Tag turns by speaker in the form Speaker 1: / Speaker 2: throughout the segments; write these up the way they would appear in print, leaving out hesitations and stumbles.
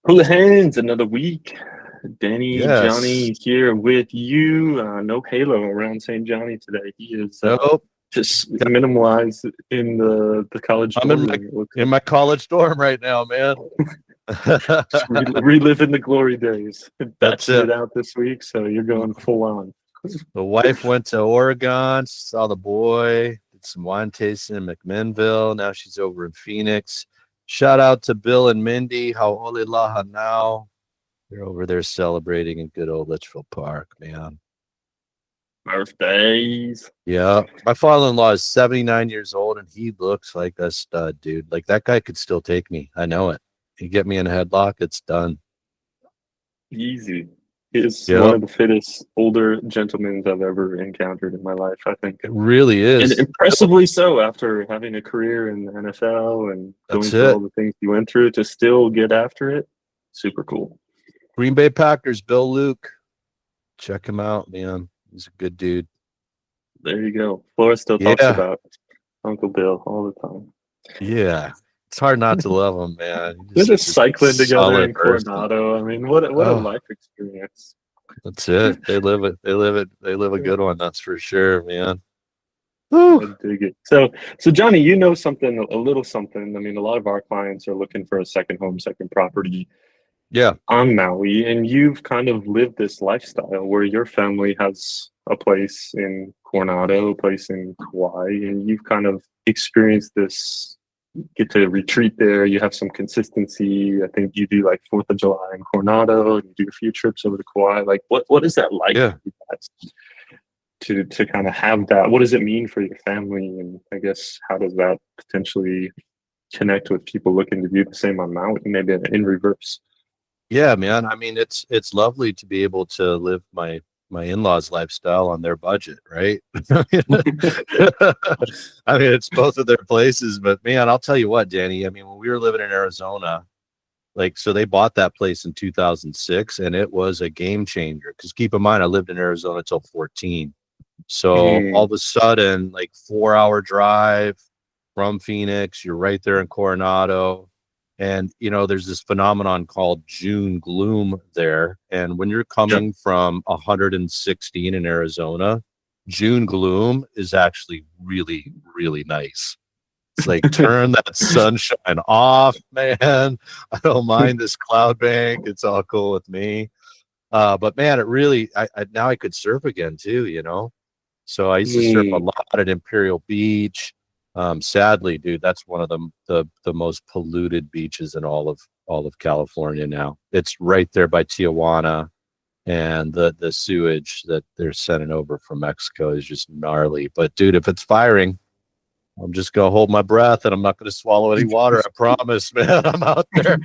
Speaker 1: Hulahan's another week. Danny,
Speaker 2: Yes.
Speaker 1: Johnny here with you. No Halo around St. Johnny today. He is
Speaker 2: Nope.
Speaker 1: just minimalized in the college
Speaker 2: I'm in
Speaker 1: dorm
Speaker 2: my
Speaker 1: room. It looks
Speaker 2: in my college dorm right now, man.
Speaker 1: just reliving the glory days.
Speaker 2: That's
Speaker 1: Batching
Speaker 2: it.
Speaker 1: it out this week, so you're going full on.
Speaker 2: The wife went to Oregon, saw the boy, did some wine tasting in McMinnville. Now she's over in Phoenix. Shout out to Bill and Mindy. How ole laha now? They're over there celebrating in good old Litchfield Park, man.
Speaker 1: Birthdays.
Speaker 2: Yeah. My father-in-law is 79 years old and he looks like a stud, dude. Like that guy could still take me. I know it. You get me in a headlock, it's done.
Speaker 1: Easy. He is one
Speaker 2: Yep.
Speaker 1: of the fittest older gentlemen I've ever encountered in my life, I think.
Speaker 2: It really
Speaker 1: And
Speaker 2: is.
Speaker 1: impressively so after having a career in the NFL and going
Speaker 2: That's
Speaker 1: through all
Speaker 2: it.
Speaker 1: the things you went through to still get after it. Super cool.
Speaker 2: Green Bay Packers, Bill Luke. Check him out, man. He's a good dude.
Speaker 1: There you go. Flora still talks
Speaker 2: Yeah.
Speaker 1: about Uncle Bill all the time.
Speaker 2: Yeah. It's hard not to love him, man.
Speaker 1: They're
Speaker 2: He's
Speaker 1: just
Speaker 2: such a
Speaker 1: cycling together
Speaker 2: solid
Speaker 1: in
Speaker 2: person.
Speaker 1: Coronado. I mean, what a
Speaker 2: Oh,
Speaker 1: life experience.
Speaker 2: that's it. They live it. They live it. They live a
Speaker 1: Yeah,
Speaker 2: good one. That's for sure, man. Whew.
Speaker 1: I dig it. So Johnny, you know something, a little something. I mean, a lot of our clients are looking for a second home, second property
Speaker 2: Yeah.
Speaker 1: on Maui, and you've kind of lived this lifestyle where your family has a place in Coronado, a place in Kauai, and you've kind of experienced this. Get to retreat there. You have some consistency. I think you do like Fourth of July in Coronado, and you do a few trips over to Kauai. Like, what is that like
Speaker 2: Yeah.
Speaker 1: for you guys to kind of have that? What does it mean for your family? And I guess how does that potentially connect with people looking to do the same on Maui, maybe in reverse?
Speaker 2: Yeah, man. I mean, it's lovely to be able to live my in-laws lifestyle on their budget, right? I mean, it's both of their places, but man, I'll tell you what, Danny. I mean, when we were living in Arizona, like, so they bought that place in 2006 and it was a game changer. Because keep in mind, I lived in Arizona till 14. So all
Speaker 1: Mm,
Speaker 2: of a sudden, like 4 hour drive from Phoenix, you're right there in Coronado. And, there's this phenomenon called June gloom there. And when you're
Speaker 1: sure.
Speaker 2: coming from 116 in Arizona, June gloom is actually really, really nice. It's like turn that sunshine off, man. I don't mind this cloud bank. It's all cool with me. But man, it really I now I could surf again too. So I used to surf a
Speaker 1: Mm,
Speaker 2: lot at Imperial Beach. Sadly, dude, that's one of the most polluted beaches in all of California now. It's right there by Tijuana, and the sewage that they're sending over from Mexico is just gnarly. But dude, if it's firing, I'm just gonna hold my breath and I'm not gonna swallow any water. I promise, man. I'm out there.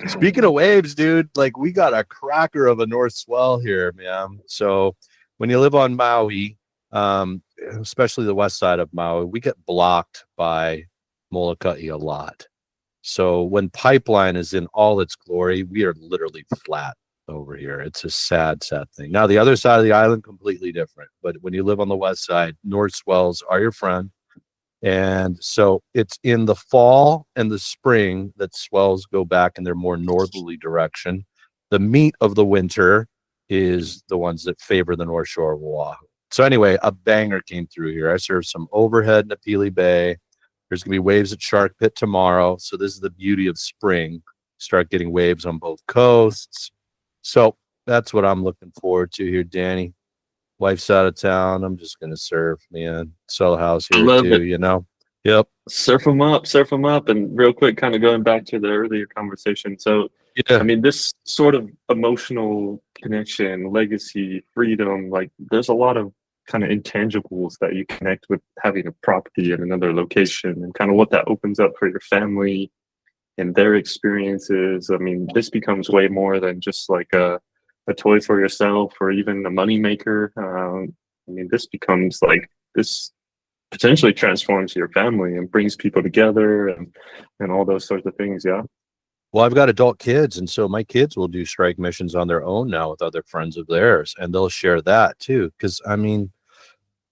Speaker 2: Speaking of waves, dude, like we got a cracker of a north swell here, man. So when you live on Maui, especially the west side of Maui, we get blocked by Molokai a lot. So when pipeline is in all its glory, we are literally flat over here. It's a sad, sad thing. Now the other side of the island, completely different. But when you live on the west side, north swells are your friend. And so it's in the fall and the spring that swells go back in their more northerly direction. The meat of the winter is the ones that favor the North Shore of Oahu. So anyway, a banger came through here. I served some overhead in Apili Bay. There's going to be waves at Shark Pit tomorrow. So this is the beauty of spring. Start getting waves on both coasts. So that's what I'm looking forward to here, Danny. Wife's out of town. I'm just gonna surf, man. Sell a house
Speaker 1: I
Speaker 2: here
Speaker 1: love it.
Speaker 2: too. Yep.
Speaker 1: Surf them up. And real quick, kind of going back to the earlier conversation. So, I
Speaker 2: Yeah.
Speaker 1: mean, this sort of emotional connection, legacy, freedom, like there's a lot of kind of intangibles that you connect with having a property in another location and kind of what that opens up for your family and their experiences. I mean, this becomes way more than just like a toy for yourself or even a money maker. I mean, this becomes like this potentially transforms your family and brings people together and all those sorts of things. Yeah.
Speaker 2: Well, I've got adult kids, and so my kids will do strike missions on their own now with other friends of theirs, and they'll share that too. Because I mean,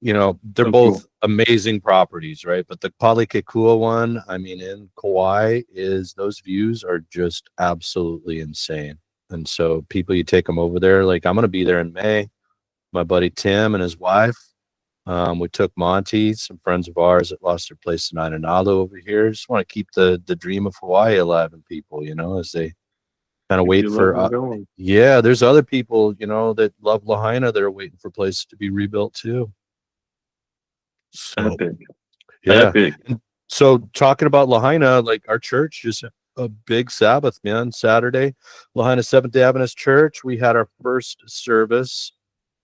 Speaker 2: they're
Speaker 1: So
Speaker 2: both
Speaker 1: cool.
Speaker 2: amazing properties, right? But the Palikekua one, I mean, in Kauai, is those views are just absolutely insane. And so people, you take them over there. Like I'm going to be there in May. My buddy Tim and his wife. We took Monty, some friends of ours that lost their place in Ainanalu over here. Just want to keep the dream of Hawaii alive in people, as they kind of
Speaker 1: If
Speaker 2: wait
Speaker 1: you love
Speaker 2: for.
Speaker 1: them going.
Speaker 2: Yeah, there's other people, that love Lahaina that are waiting for places to be rebuilt too. So
Speaker 1: Epic.
Speaker 2: yeah.
Speaker 1: Epic.
Speaker 2: And so talking about Lahaina, like our church just had a big Sabbath, man. Saturday, Lahaina Seventh Day Adventist Church. We had our first service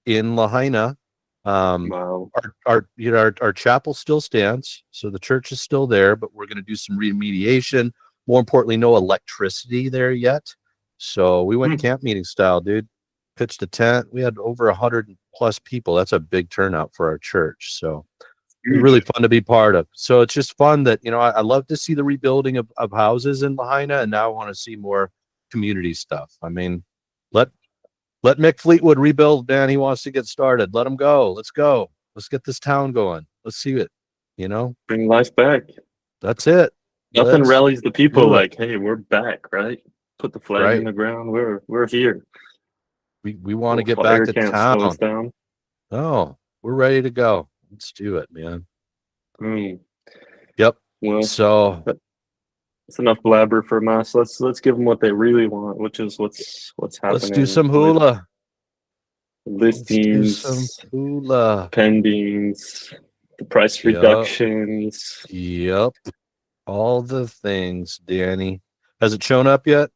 Speaker 2: in Lahaina.
Speaker 1: Wow.
Speaker 2: Our chapel still stands, so the church is still there, but we're going to do some remediation. More importantly, no electricity there yet. So we went camp meeting style, dude. Pitched a tent. We had over 100+ people. That's a big turnout for our church. So it was really fun to be part of. So it's just fun that, I love to see the rebuilding of houses in Lahaina, and now I want to see more community stuff. I mean, let Mick Fleetwood rebuild, man. He wants to get started. Let him go. Let's go. Let's get this town going. Let's see it.
Speaker 1: Bring life back.
Speaker 2: That's it.
Speaker 1: Nothing
Speaker 2: Let's
Speaker 1: rallies the people
Speaker 2: do it.
Speaker 1: like, hey, we're back, right? Put the flag
Speaker 2: Right.
Speaker 1: in the ground. We're here.
Speaker 2: We want to
Speaker 1: No
Speaker 2: get back
Speaker 1: fire
Speaker 2: to
Speaker 1: can't slow us
Speaker 2: town.
Speaker 1: down.
Speaker 2: Oh, we're ready to go. Let's do it, man.
Speaker 1: Mm.
Speaker 2: Yep.
Speaker 1: Well,
Speaker 2: So
Speaker 1: that's enough blabber from us. Let's give them what they really want, which is what's happening.
Speaker 2: let's do some
Speaker 1: with
Speaker 2: hula.
Speaker 1: listings,
Speaker 2: Let's do some hula.
Speaker 1: pendings, the price
Speaker 2: Yep.
Speaker 1: reductions.
Speaker 2: Yep. All the things, Danny. Has it shown up yet?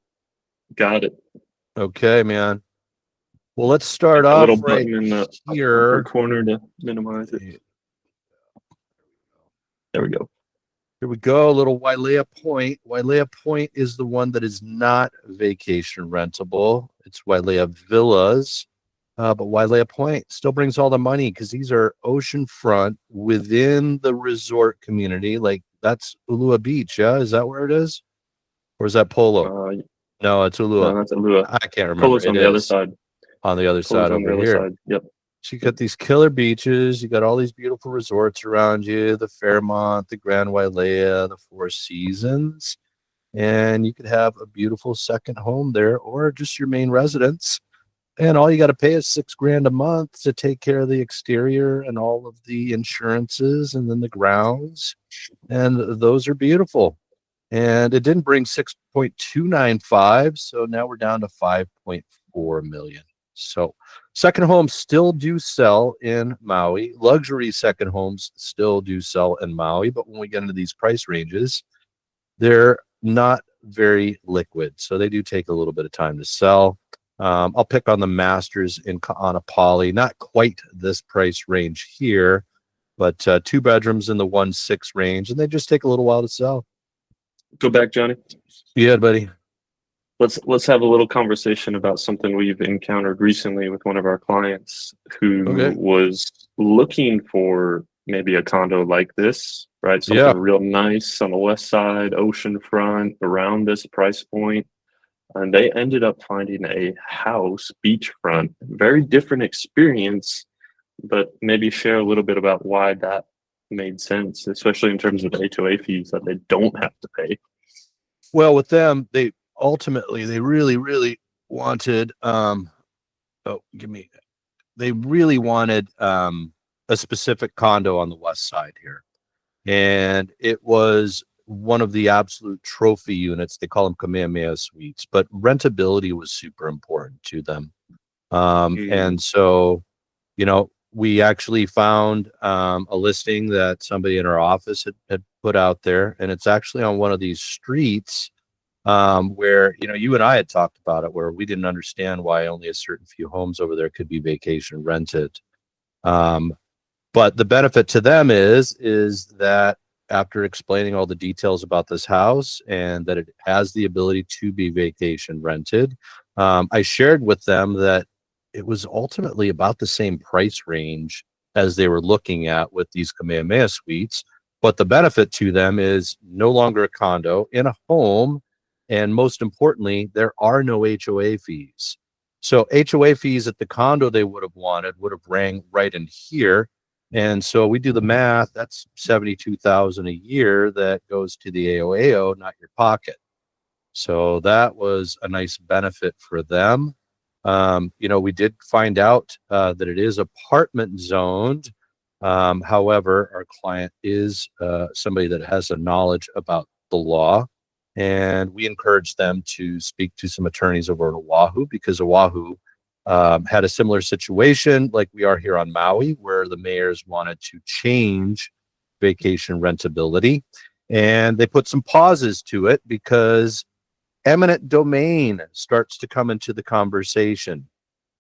Speaker 1: Got it.
Speaker 2: Okay, man. Well, let's start
Speaker 1: A
Speaker 2: off
Speaker 1: little
Speaker 2: right
Speaker 1: button in the upper
Speaker 2: here.
Speaker 1: corner to minimize it. There we go.
Speaker 2: Here we go. A little Wailea Point. Wailea Point is the one that is not vacation rentable. It's Wailea Villas. But Wailea Point still brings all the money because these are oceanfront within the resort community. Like that's Ulua Beach. Yeah. Is that where it is? Or is that Polo? No, it's
Speaker 1: No,
Speaker 2: Ulua.
Speaker 1: that's Alua.
Speaker 2: I can't remember.
Speaker 1: Polo's on
Speaker 2: It
Speaker 1: the other
Speaker 2: is
Speaker 1: side.
Speaker 2: on the other side
Speaker 1: Polo's on
Speaker 2: over
Speaker 1: the other
Speaker 2: here.
Speaker 1: side. Yep.
Speaker 2: So you got these killer beaches, you got all these beautiful resorts around you, the Fairmont, the Grand Wailea, the Four Seasons, and you could have a beautiful second home there or just your main residence. And all you got to pay is $6,000 a month to take care of the exterior and all of the insurances and then the grounds. And those are beautiful. And it didn't bring 6.295, so now we're down to 5.4 million. So second homes still do sell in Maui. Luxury second homes still do sell in Maui, but when we get into these price ranges, they're not very liquid. So they do take a little bit of time to sell. I'll pick on the Masters in Ka'anapali, not quite this price range here, but 2 bedrooms in the 1.6 range, and they just take a little while to sell.
Speaker 1: Go back, Johnny.
Speaker 2: Yeah, buddy.
Speaker 1: Let's have a little conversation about something we've encountered recently with one of our clients who was looking for maybe a condo like this, right? Something real nice on the west side, oceanfront, around this price point. And they ended up finding a house beachfront. Very different experience, but maybe share a little bit about why that made sense, especially in terms of HOA fees that they don't have to pay.
Speaker 2: Well, with them, they really, really wanted they really wanted a specific condo on the west side here. And it was one of the absolute trophy units. They call them Kamehameha suites, but rentability was super important to them. And so, we actually found a listing that somebody in our office had put out there, and it's actually on one of these streets where, you and I had talked about it, where we didn't understand why only a certain few homes over there could be vacation rented. But the benefit to them is that after explaining all the details about this house and that it has the ability to be vacation rented, I shared with them that it was ultimately about the same price range as they were looking at with these Kamehameha suites. But the benefit to them is no longer a condo in a home. And most importantly, there are no HOA fees. So HOA fees at the condo they would have wanted would have rang right in here. And so we do the math, that's 72,000 a year that goes to the AOAO, not your pocket. So that was a nice benefit for them. We did find out that it is apartment zoned. However, our client is somebody that has a knowledge about the law, and we encourage them to speak to some attorneys over at Oahu, because Oahu had a similar situation like we are here on Maui, where the mayors wanted to change vacation rentability, and they put some pauses to it because eminent domain starts to come into the conversation.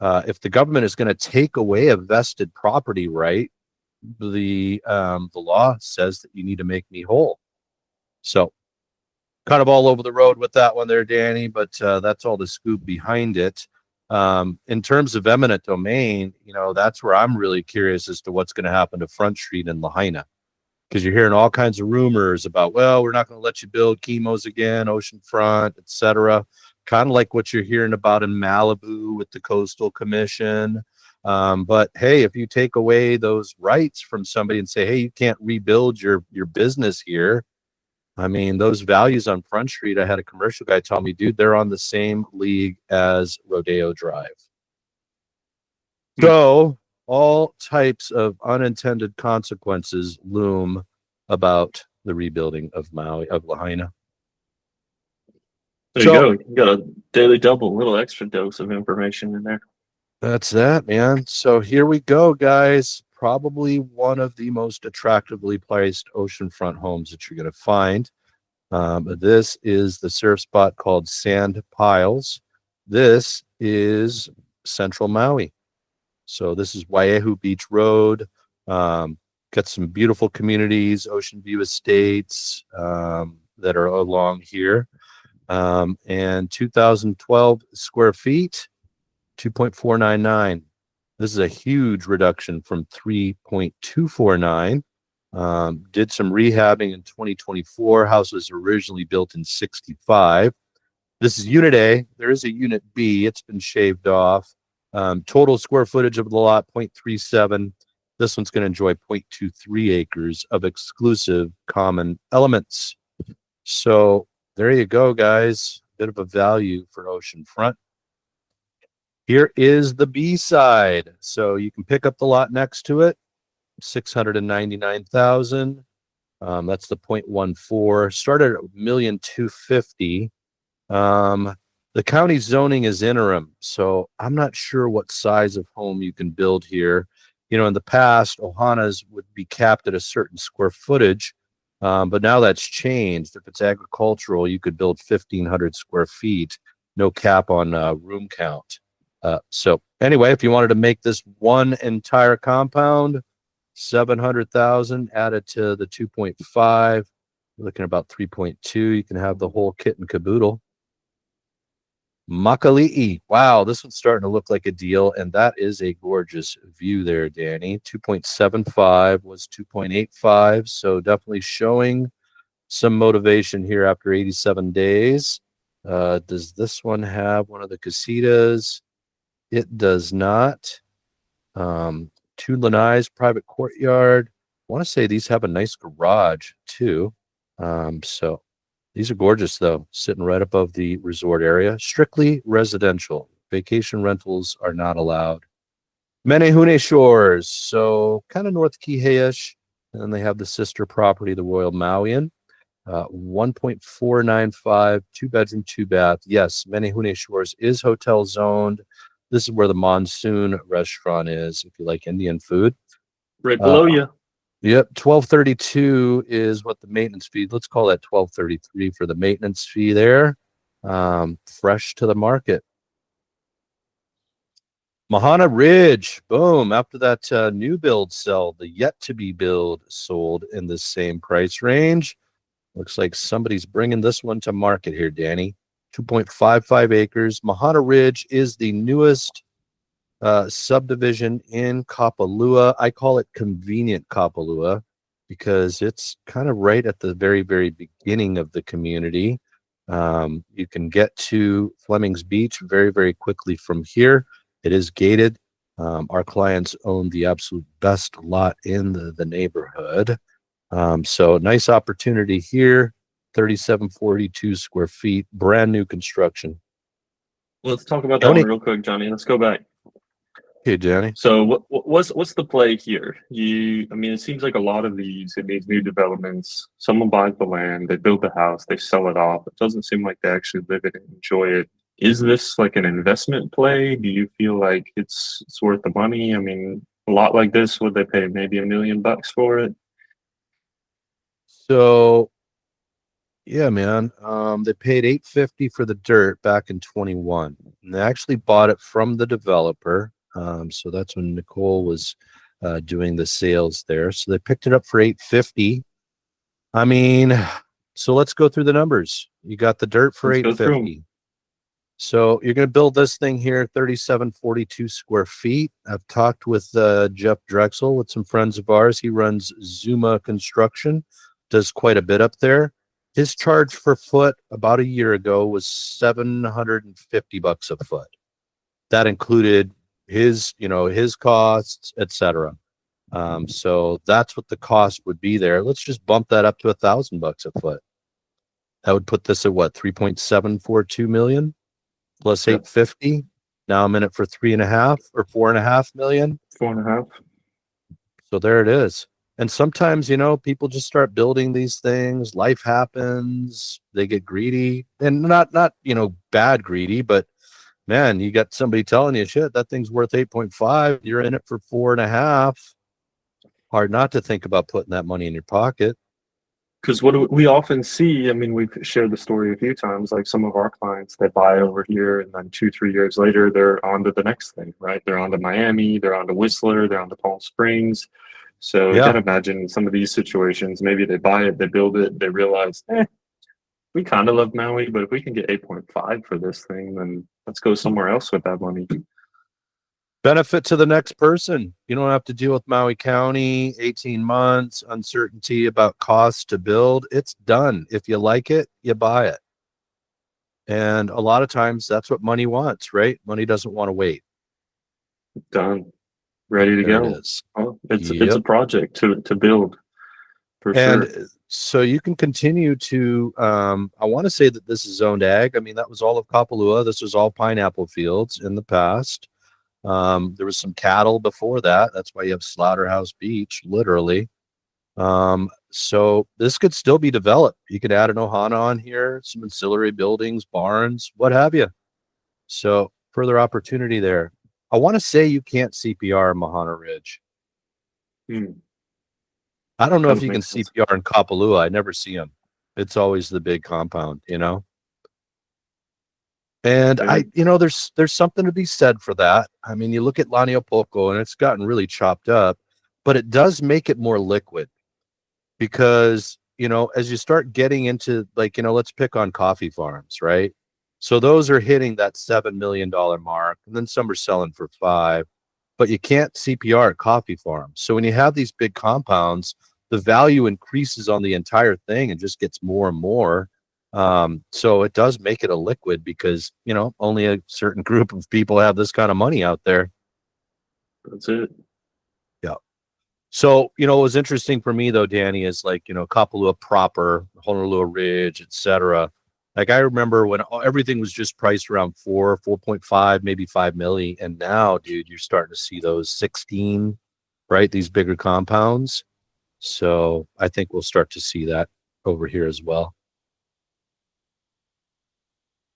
Speaker 2: If the government is going to take away a vested property right, the law says that you need to make me whole. So, kind of all over the road with that one there, Danny. But that's all the scoop behind it. In terms of eminent domain, that's where I'm really curious as to what's going to happen to Front Street in Lahaina, because you're hearing all kinds of rumors about, well, we're not going to let you build chemos again, oceanfront, etc. Kind of like what you're hearing about in Malibu with the Coastal Commission. But hey, if you take away those rights from somebody and say, hey, you can't rebuild your business here. I mean, those values on Front Street, I had a commercial guy tell me, dude, they're on the same league as Rodeo Drive. So all types of unintended consequences loom about the rebuilding of Maui, of Lahaina.
Speaker 1: There you go. You got a daily double, little extra dose of information in there.
Speaker 2: That's that, man. So here we go, guys. Probably one of the most attractively priced oceanfront homes that you're going to find. This is the surf spot called Sand Piles. This is Central Maui. So this is Waiahu Beach Road. Got some beautiful communities, Ocean View Estates that are along here. And 2012 square feet, 2.499. This is a huge reduction from 3.249. Did some rehabbing in 2024. House was originally built in 65. This is Unit A. There is a Unit B. It's been shaved off. Total square footage of the lot, 0.37. This one's going to enjoy 0.23 acres of exclusive common elements. So there you go, guys. Bit of a value for oceanfront. Here is the B side. So you can pick up the lot next to it, 699,000. That's the 0.14. Started at 1,250,000. The county zoning is interim, so I'm not sure what size of home you can build here. In the past, Ohanas would be capped at a certain square footage, but now that's changed. If it's agricultural, you could build 1,500 square feet, no cap on room count. So anyway, if you wanted to make this one entire compound, 700,000 added to the 2.5, you're looking at about 3.2. You can have the whole kit and caboodle. Makali'i. Wow, this one's starting to look like a deal, and that is a gorgeous view there, Danny. 2.75 was 2.85, so definitely showing some motivation here after 87 days. Does this one have one of the casitas? It does not. Two lanais, private courtyard. I want to say these have a nice garage too. So these are gorgeous, though, sitting right above the resort area. Strictly residential. Vacation rentals are not allowed. Menehune Shores, so kind of North Kihei-ish. And then they have the sister property, the Royal Mauian. 1.495, 2 bedroom, 2 bath. Yes, Menehune Shores is hotel zoned. This is where the Monsoon restaurant is, if you like Indian food.
Speaker 1: Right below you.
Speaker 2: Yep, 1232 is what the maintenance fee. Let's call that 1233 for the maintenance fee there. Fresh to the market. Mahana Ridge, boom. After that new build sell, the yet to be build sold in the same price range. Looks like somebody's bringing this one to market here, Danny. 2.55 acres. Mahana Ridge is the newest subdivision in Kapalua. I call it convenient Kapalua because it's kind of right at the very, very beginning of the community. You can get to Fleming's Beach very, very quickly from here. It is gated. Our clients own the absolute best lot in the neighborhood. So nice opportunity here. 3742 square feet, brand new construction.
Speaker 1: Let's talk about that one
Speaker 2: Tony.
Speaker 1: real quick, Johnny. Let's go back.
Speaker 2: Hey, Danny.
Speaker 1: So what's the play here? I mean, it seems like a lot of these new developments, someone buys the land, they build the house, they sell it off. It doesn't seem like they actually live it and enjoy it. Is this like an investment play? Do you feel like it's worth the money? I mean, a lot like this, would they pay maybe $1 million for it?
Speaker 2: So yeah, man. They paid 850 for the dirt back in 21. And they actually bought it from the developer. So that's when Nicole was doing the sales there. So they picked it up for 850. I mean, so let's go through the numbers. You got the dirt for
Speaker 1: Let's go through 'em.
Speaker 2: 850. So you're going to build this thing here, 3742 square feet. I've talked with Jeff Drexel, with some friends of ours. He runs Zuma Construction, does quite a bit up there. His charge per foot about a year ago was $750 a foot. That included his costs, etc. So that's what the cost would be there. Let's just bump that up to $1,000 a foot. That would put this at what, 3.742 million plus 850. Now I'm in it for 3.5 or 4.5 million.
Speaker 1: 4.5.
Speaker 2: So there it is. And sometimes, people just start building these things. Life happens. They get greedy, and not bad greedy, but man, you got somebody telling you, shit, that thing's worth 8.5. You're in it for 4.5. Hard not to think about putting that money in your pocket.
Speaker 1: Because what we often see, I mean, we've shared the story a few times, like some of our clients, they buy over here and then 2, 3 years later, they're on to the next thing, right? They're on to Miami, they're on to Whistler, they're on to Palm Springs. So you
Speaker 2: Yeah.
Speaker 1: can imagine some of these situations, maybe they buy it, they build it, they realize, we kind of love Maui, but if we can get 8.5 for this thing, then let's go somewhere else with that money.
Speaker 2: Benefit to the next person. You don't have to deal with Maui County, 18 months, uncertainty about cost to build. It's done. If you like it, you buy it. And a lot of times that's what money wants, right? Money doesn't want to wait.
Speaker 1: Done. Ready to
Speaker 2: There
Speaker 1: go.
Speaker 2: it is.
Speaker 1: Oh, it's a project to build for
Speaker 2: And
Speaker 1: sure.
Speaker 2: so you can continue to, I want to say that this is zoned ag. I mean, that was all of Kapalua. This was all pineapple fields in the past. There was some cattle before that. That's why you have Slaughterhouse Beach, literally. So this could still be developed. You could add an ohana on here, some ancillary buildings, barns, what have you. So further opportunity there. I want to say you can't CPR in Mahana Ridge. I don't know if you can CPR in Kapalua. I never see them. It's always the big compound, And there's something to be said for that. I mean, you look at Laniopoko and it's gotten really chopped up, but it does make it more liquid because, as you start getting into let's pick on coffee farms, right? So those are hitting that $7 million mark, and then some are selling for 5, but you can't CPR at coffee farms. So when you have these big compounds, the value increases on the entire thing and just gets more and more. So it does make it a liquid because, only a certain group of people have this kind of money out there.
Speaker 1: That's it.
Speaker 2: Yeah. So, what was interesting for me though, Danny, is Kapalua proper, Honolulu Ridge, etc. Like I remember when everything was just priced around 4.5, maybe 5 million. And now, dude, you're starting to see those 16, right? These bigger compounds. So I think we'll start to see that over here as well.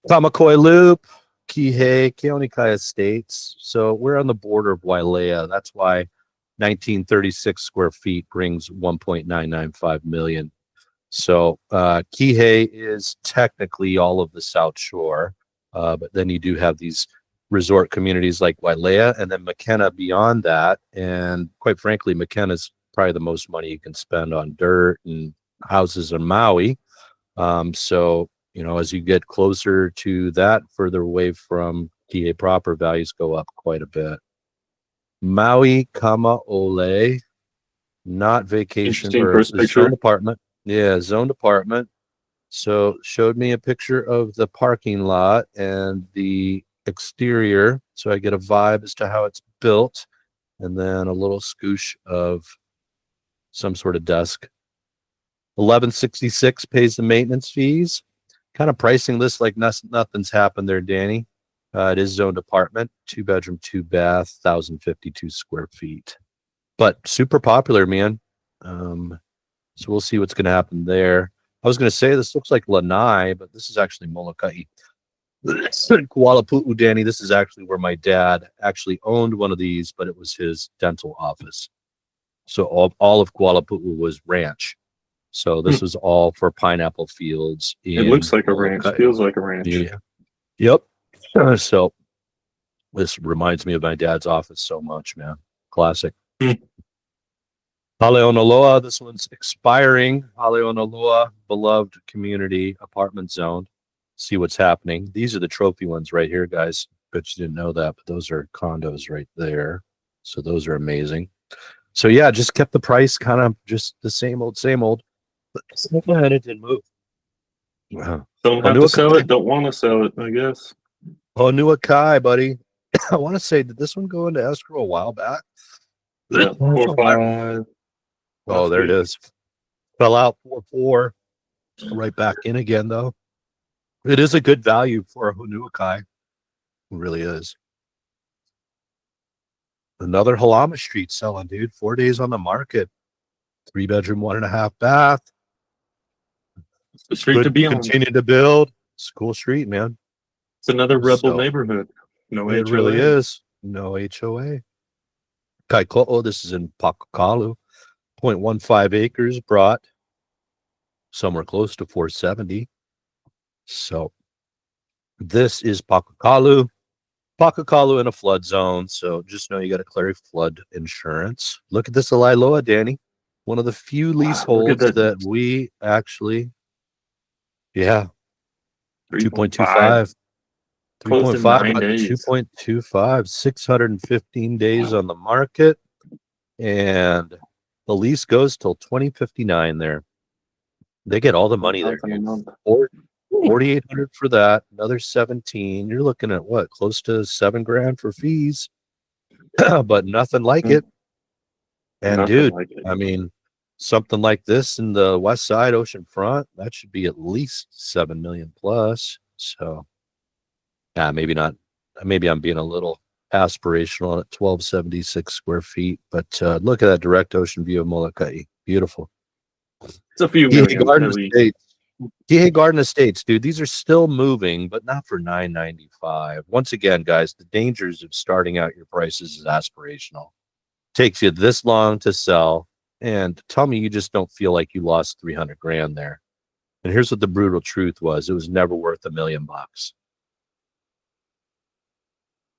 Speaker 2: Kamakoi Loop, Kihei, Keonikai Estates. So we're on the border of Wailea. That's why 1936 square feet brings 1.995 million. So Kihei is technically all of the South Shore, but then you do have these resort communities like Wailea and then McKenna beyond that. And quite frankly, McKenna's probably the most money you can spend on dirt and houses in Maui. So as you get closer to that, further away from Kihei proper, values go up quite a bit. Maui Kamaole, not vacation
Speaker 1: Interesting
Speaker 2: or
Speaker 1: first picture.
Speaker 2: zone apartment. Yeah, zoned apartment. So showed me a picture of the parking lot and the exterior. So I get a vibe as to how it's built, and then a little scoosh of some sort of desk. $11.66 pays the maintenance fees. Kind of pricing this like nothing's happened there, Danny. It is zoned apartment, 2-bedroom, 2-bath, 1,052 square feet. But super popular, man. So we'll see what's going to happen there. I was going to say this looks like Lanai, but this is actually Molokai. Kuala Pu'u, Danny. This is actually where my dad actually owned one of these, but it was his dental office. So all of Kuala Pu'u was ranch. So this was all for pineapple fields.
Speaker 1: It looks like a ranch. Feels like a ranch.
Speaker 2: Yeah. Yep. So this reminds me of my dad's office so much, man. Classic. Haleonaloa, this one's expiring. Haleonaloa, beloved community apartment zone. See what's happening. These are the trophy ones right here, guys. Bet you didn't know that, but those are condos right there. So those are amazing. So yeah, just kept the price kind of just the same old, but it didn't move.
Speaker 1: Wow. Don't have to sell it, don't want to sell it, I guess.
Speaker 2: Honua buddy. I want to say, did this one go into escrow a while back?
Speaker 1: Yeah, 4-5.
Speaker 2: Oh, there it is. Fell out 4-4. Right back in again, though. It is a good value for a Honua. It really is. Another Halama Street selling, dude. 4 days on the market. 3-bedroom, 1.5 bath.
Speaker 1: It's the street to be on.
Speaker 2: Continue to build. It's a cool street, man.
Speaker 1: It's another rebel neighborhood. No HOA.
Speaker 2: It really is. No HOA. Kaiko'o, this is in Pakakalu. 0.15 acres brought somewhere close to 470. So this is Pakakalu. Pakakalu in a flood zone. So just know you got to clear flood insurance. Look at this Aliloa, Danny. One of the few leaseholds that we actually, 2.25. 3.5, 2.25, 615 days on the market. And the lease goes till 2059 there. They get all the money there. 4,800 for that, another 17. You're looking at what? Close to $7,000 for fees. But nothing like it. And nothing, dude, like it. I mean, something like this in the west side ocean front, that should be at least 7 million plus. So maybe not. Maybe I'm being a little aspirational at 1,276 square feet, but look at that direct ocean view of Molokai. Beautiful.
Speaker 1: It's a few million.
Speaker 2: Kihei Garden Estates, dude. These are still moving, but not for $995. Once again, guys, the dangers of starting out your prices is aspirational. Takes you this long to sell, and tell me you just don't feel like you lost $300,000 there. And here's what the brutal truth was: it was never worth $1 million.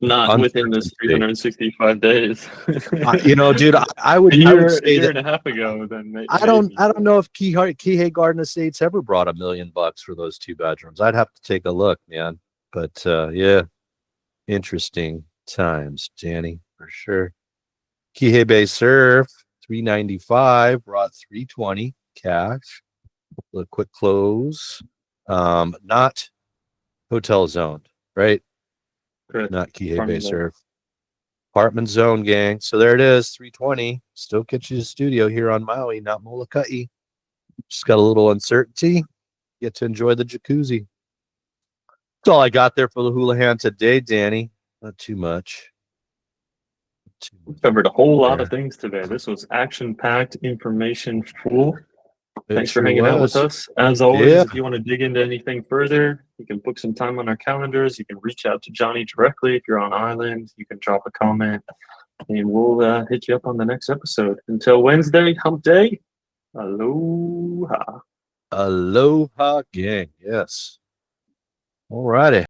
Speaker 1: Not within this 365 days.
Speaker 2: Dude, I would say
Speaker 1: a year and a half ago. Then
Speaker 2: I don't know if Kihei Garden Estates ever brought $1 million for those 2 bedrooms. I'd have to take a look, man. But yeah, interesting times, Danny, for sure. Kihei Bay Surf, $395, brought $320 cash. A quick close. Not hotel zoned, right?
Speaker 1: Correct.
Speaker 2: Not Kihei Bay Surf. Apartment zone, gang. So there it is, $320. Still gets you to studio here on Maui, not Molokai. Just got a little uncertainty. Get to enjoy the jacuzzi. That's all I got there for the Hulahan today, Danny. Not too much.
Speaker 1: We covered a whole lot of things today. This was action-packed, information full. Thanks for hanging out with us. As always, if you want to dig into anything further, you can book some time on our calendars. You can reach out to Jonny directly if you're on island. You can drop a comment, and we'll hit you up on the next episode. Until Wednesday, hump day. Aloha.
Speaker 2: Aloha, gang. Yes. All righty.